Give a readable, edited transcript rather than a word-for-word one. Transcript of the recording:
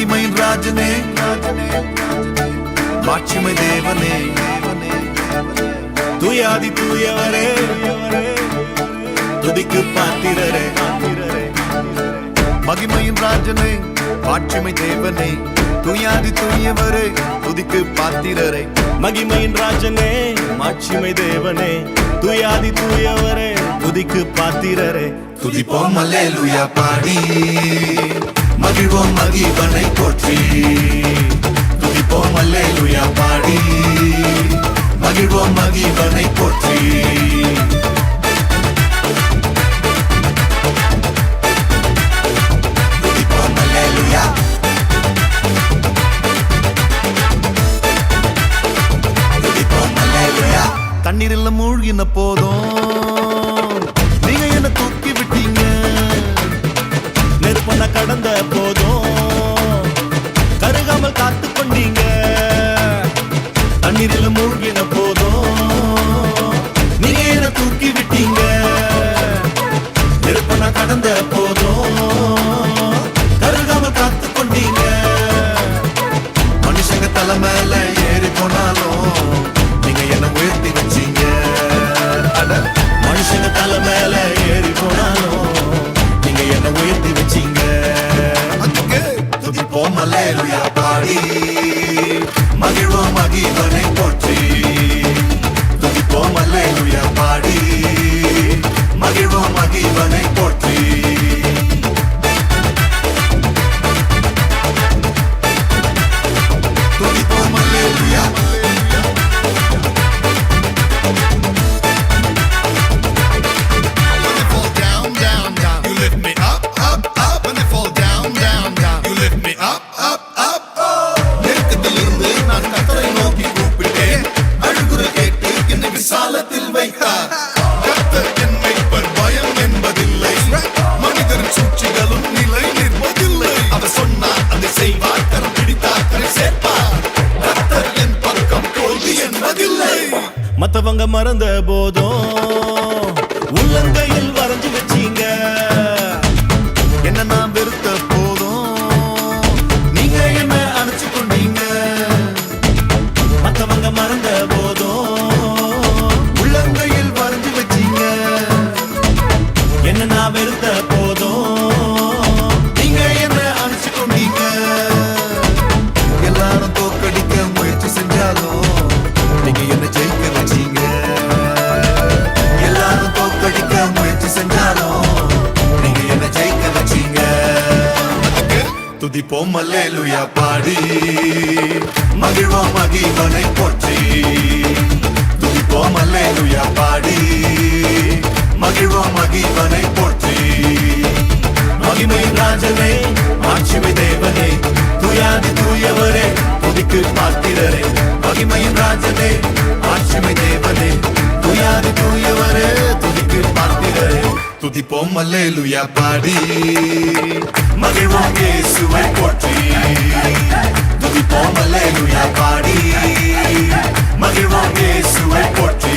மகிமையின் ராஜனே மாட்சிமை தேவனே துயாதி தூயவரே துதிக்கு பாத்திரரே மகிமையின் ராஜனே மாட்சிமை தேவனே துயாதி தூயவரே துதிக்கு பாத்திரரே மகிமையின் ராஜனே மாட்சிமை தேவனே துயாதி தூயவரே துதிக்கு பாத்திரரே துதிப்போம் அல்லேலூயா பாடி மகிழ்வோம் மகிவனை போற்றி துதிப்போம் அல்லேலூயா பாடி மகிழ்வோம் மகிவனை போற்றி துதிப்போம் அல்லேலூயா துதிப்போம் அல்லேலூயா தண்ணீரில் மூழ்கின போதும் நீங்க என்ன தூக்கி விட்டீங்க நெருப்பன கடந்த போதும் கருகாமல் காத்து கொண்டீங்க தண்ணீரில் மூழ்கின போதும் நீங்க என்ன தூக்கி விட்டீங்க நெருப்பன கடந்த போதும் கருகாமல் காத்து கொண்டீங்க மனுஷங்க தலை மேல ஏறி போனாலும் நீங்க என்ன உயர்த்தி வச்சீங்க மனுஷங்க தலை மேல ஏறி போனாலும் நீங்க என்ன உயர்த்தி வச்சீங்க துதிப்போம் அல்லேலூயா பாடி மகிழ்வோம் மகிவனை போற்றி துதிப்போம் அல்லேலூயா பாடி மகிழ்வோம் மகிவனை போற்றி துதிப்போம் அல்லேலூயா மத்தவங்க மறந்த போதும் உள்ளங்கையில் வரைஞ்சு வச்சீங்க என்ன நான் வெறுத்த போதும் நீங்க என்ன அணைச்சு கொண்டீங்க மத்தவங்க மறந்த போதும் உள்ளங்கையில் வரைஞ்சு வச்சீங்க என்ன நான் வெறுத்த போதும் நீங்க என்ன அணைச்சு கொண்டீங்க எல்லாரும் தோக்கடிக்க முயற்சி செஞ்சாலும் நீங்க என்ன ஜெயிக்க வச்சீங்க எல்லாரும் தோக்கடிக்க முயற்சி செஞ்சாலும் நீங்க என்ன ஜெயிக்க வச்சீங்க துதிப்போம் அல்லேலூயா பாடி மகிழ்வோம் மகிவனை போற்றி துதிப்போம் அல்லேலூயா பாடி மகிழ்வோம் மகிவனை போற்றி மகிமையின் ராஜனே மாட்சிமை தேவனே துயாதி தூயவரே துதிக்கு பாத்திரரே மகிமையின் ராஜனே மாட்சிமை தேவனே துயாதி தூயவரே துதிக்கு பாத்திரரே துதிப்போம் அல்லேலூயா பாடி மகிழ்வோம் இயேசுவை போற்றி துதிப்போம் அல்லேலூயா பாடி மகிழ்வோம் இயேசுவை போற்றி